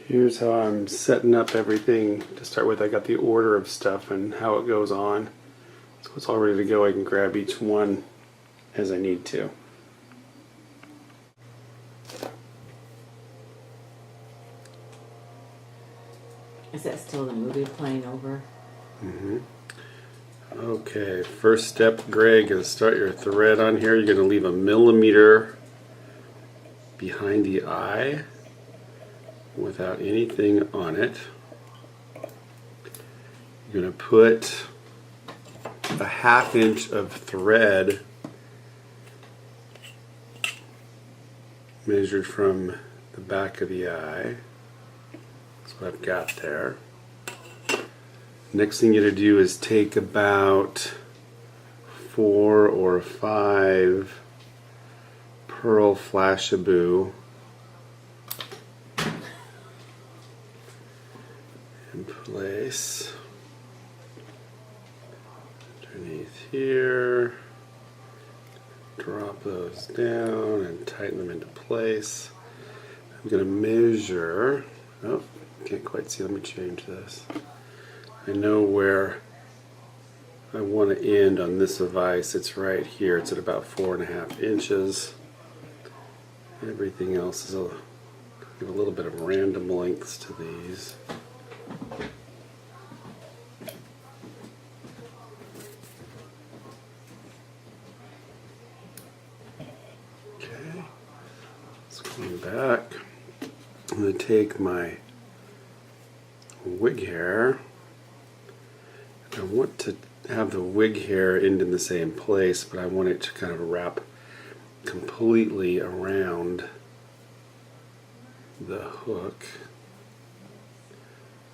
Here's how I'm setting up everything. To start with, I got the order of stuff and how it goes on. So it's all ready to go. I can grab each one as I need to. Is that still the movie playing over? Mm-hmm. Okay, first step, Greg, is start your thread on here. You're going to leave 1 millimeter behind the eye without anything on it. You're going to put a 1/2 inch of thread measured from the back of the eye. That's what I've got there. Next thing you're going to do is take about 4 or 5 pearl Flashabou in place underneath here. Drop those down and tighten them into place. I'm going to measure. Oh, can't quite see. Let me change this. I know where I want to end on this device. It's right here. It's at about 4.5 inches. Everything else is give a little bit of random lengths to these. Okay, let's go back. I'm going to take my wig hair. I want to have the wig hair end in the same place, but I want it to kind of wrap completely around the hook.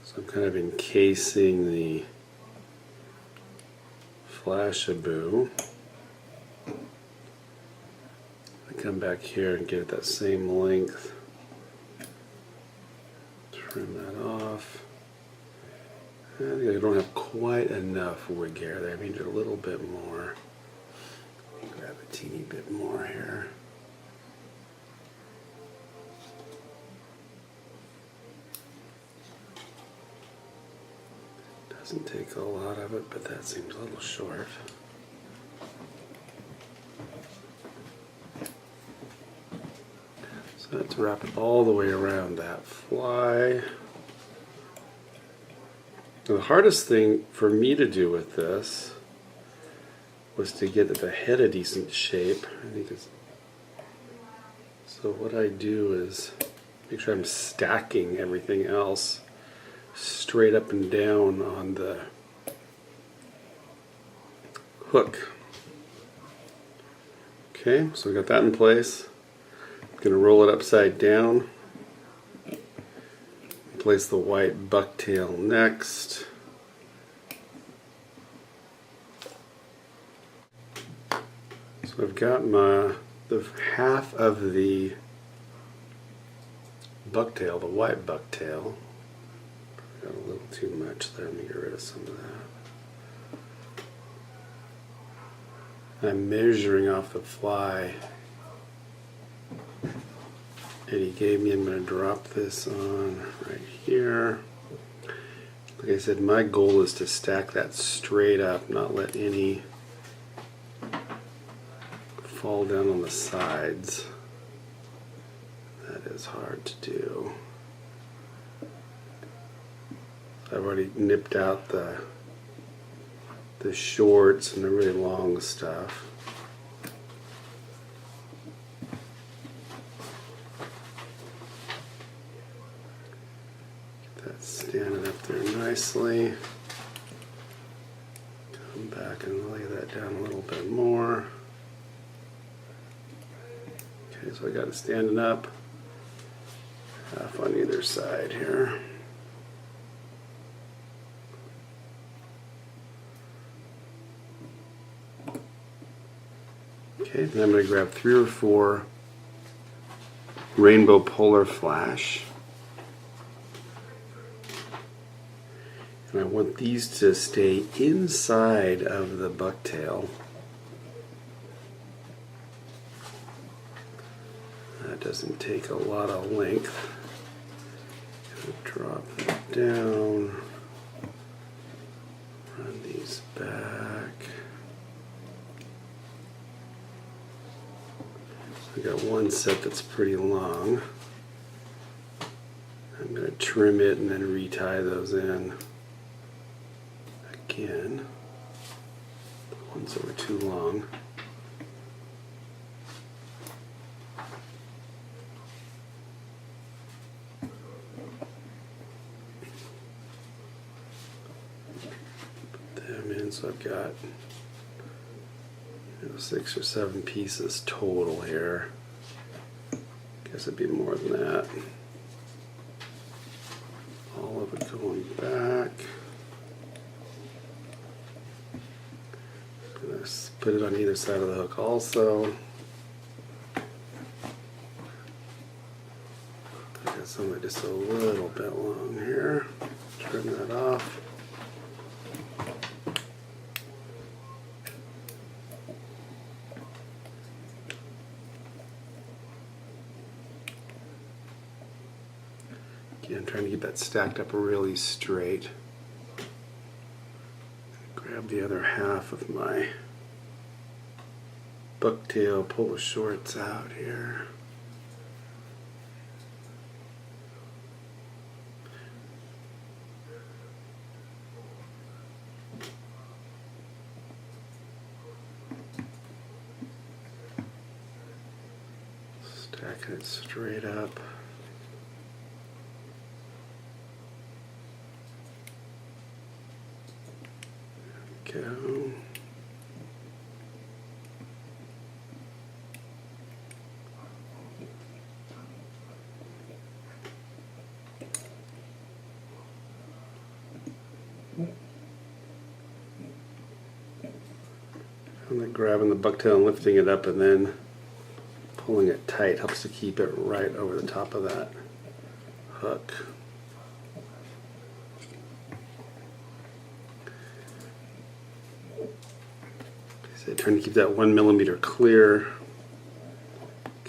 So I'm kind of encasing the Flashabou. I come back here and get it that same length. Trim that off. I think I don't have quite enough wig hair there. I need a little bit more. Grab a teeny bit more here. Doesn't take a lot of it, but that seems a little short. So let's wrap it all the way around that fly. The hardest thing for me to do with this was to get the head a decent shape. I think it's, so what I do is make sure I'm stacking everything else straight up and down on the hook. Okay, so we got that in place. I'm going to roll it upside down. Place the white bucktail next. So I've got the half of the bucktail, the white bucktail. Got a little too much there. Let me get rid of some of that. I'm measuring off the fly that he gave me. I'm going to drop this on right here. Like I said, my goal is to stack that straight up, not let any fall down on the sides. That is hard to do. I've already nipped out the shorts and the really long stuff. Standing up there nicely. Come back and lay that down a little bit more. Okay, so I got it standing up. Half on either side here. Okay, then I'm going to grab 3 or 4 Rainbow Polar Flash. And I want these to stay inside of the bucktail. That doesn't take a lot of length. Drop it down, run these back. I got one set that's pretty long. I'm going to trim it and then retie those in again. The ones that were too long. Put them in, so I've got 6 or 7 pieces total here. Guess it'd be more than that. All of it going back. I'm gonna put it on either side of the hook also. I got some that just a little bit long here. Trim that off. Again, trying to get that stacked up really straight. Grab the other half of my bucktail, pull the shorts out here. Stacking it straight up. Go. I'm like grabbing the bucktail and lifting it up and then pulling it tight helps to keep it right over the top of that hook. So trying to keep that 1 millimeter clear.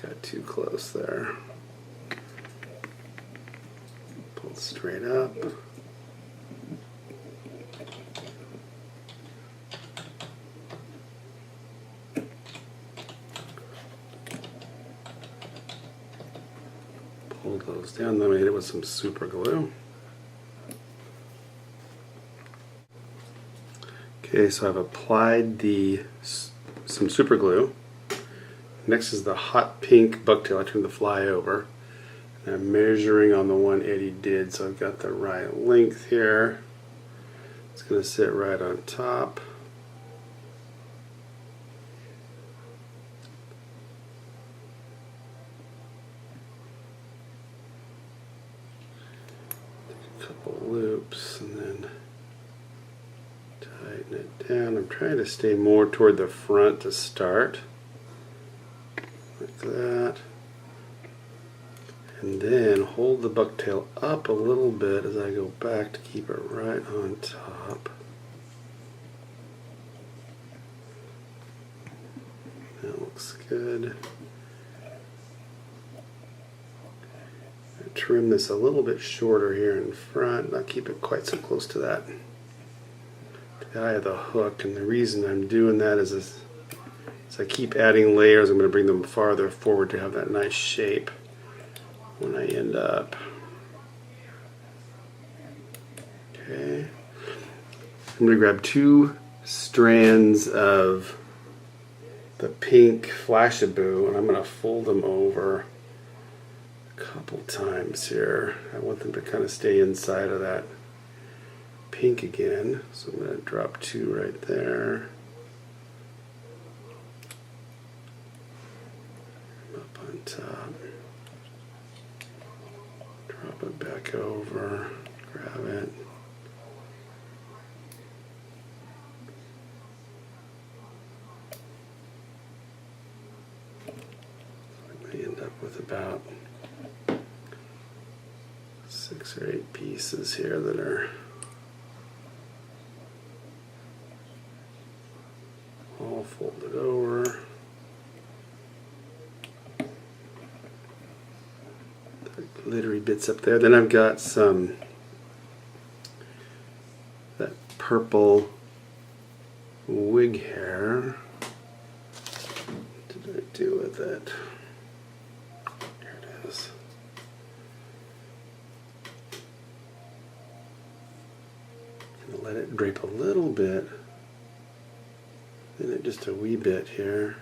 Got too close there. Pull it straight up. Pull those down, then I hit it with some super glue. Okay, so I've applied some super glue. Next is the hot pink bucktail. I turned the fly over. And I'm measuring on the one Eddie did, so I've got the right length here. It's going to sit right on top. Take a couple loops and then tighten it down. I'm trying to stay more toward the front to start. Like that. And then hold the bucktail up a little bit as I go back to keep it right on top. That looks good. I trim this a little bit shorter here in front, not keep it quite so close to that the eye of the hook, and the reason I'm doing that is as I keep adding layers, I'm going to bring them farther forward to have that nice shape when I end up. Okay, I'm going to grab 2 strands of the pink Flashabou and I'm going to fold them over a couple times here. I want them to kind of stay inside of that pink again, so I'm going to drop 2 right there. Up on top. Drop it back over. Grab it. I may end up with about 6 or 8 pieces here that are all folded over. The glittery bits up there. Then I've got some that purple wig hair. What did I do with it? Here it is. Gonna let it drape a little bit. Then just a wee bit here.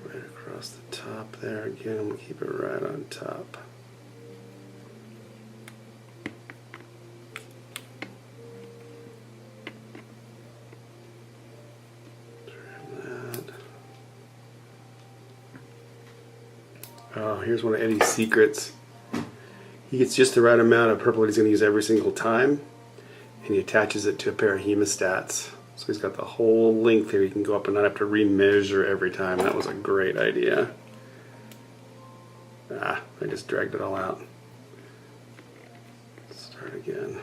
Right across the top there again. I'm gonna keep it right on top. Oh, here's one of Eddie's secrets. He gets just the right amount of purple that he's going to use every single time, and he attaches it to a pair of hemostats. So he's got the whole length here. You can go up and not have to remeasure every time. That was a great idea. I just dragged it all out. Let's start again.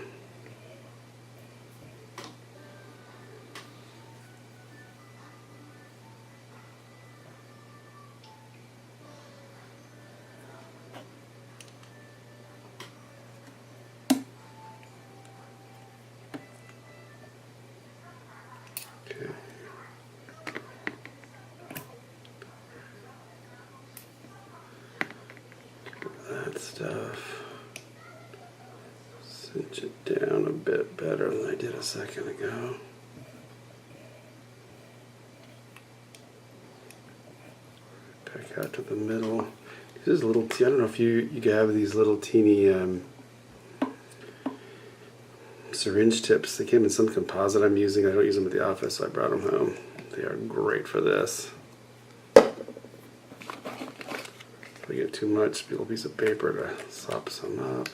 Stuff. Cinch it down a bit better than I did a second ago. Back out to the middle. This is a little. I don't know if you have these little teeny syringe tips. They came in some composite I'm using. I don't use them at the office, so I brought them home. They are great for this. If I get too much, a little piece of paper to sop some up.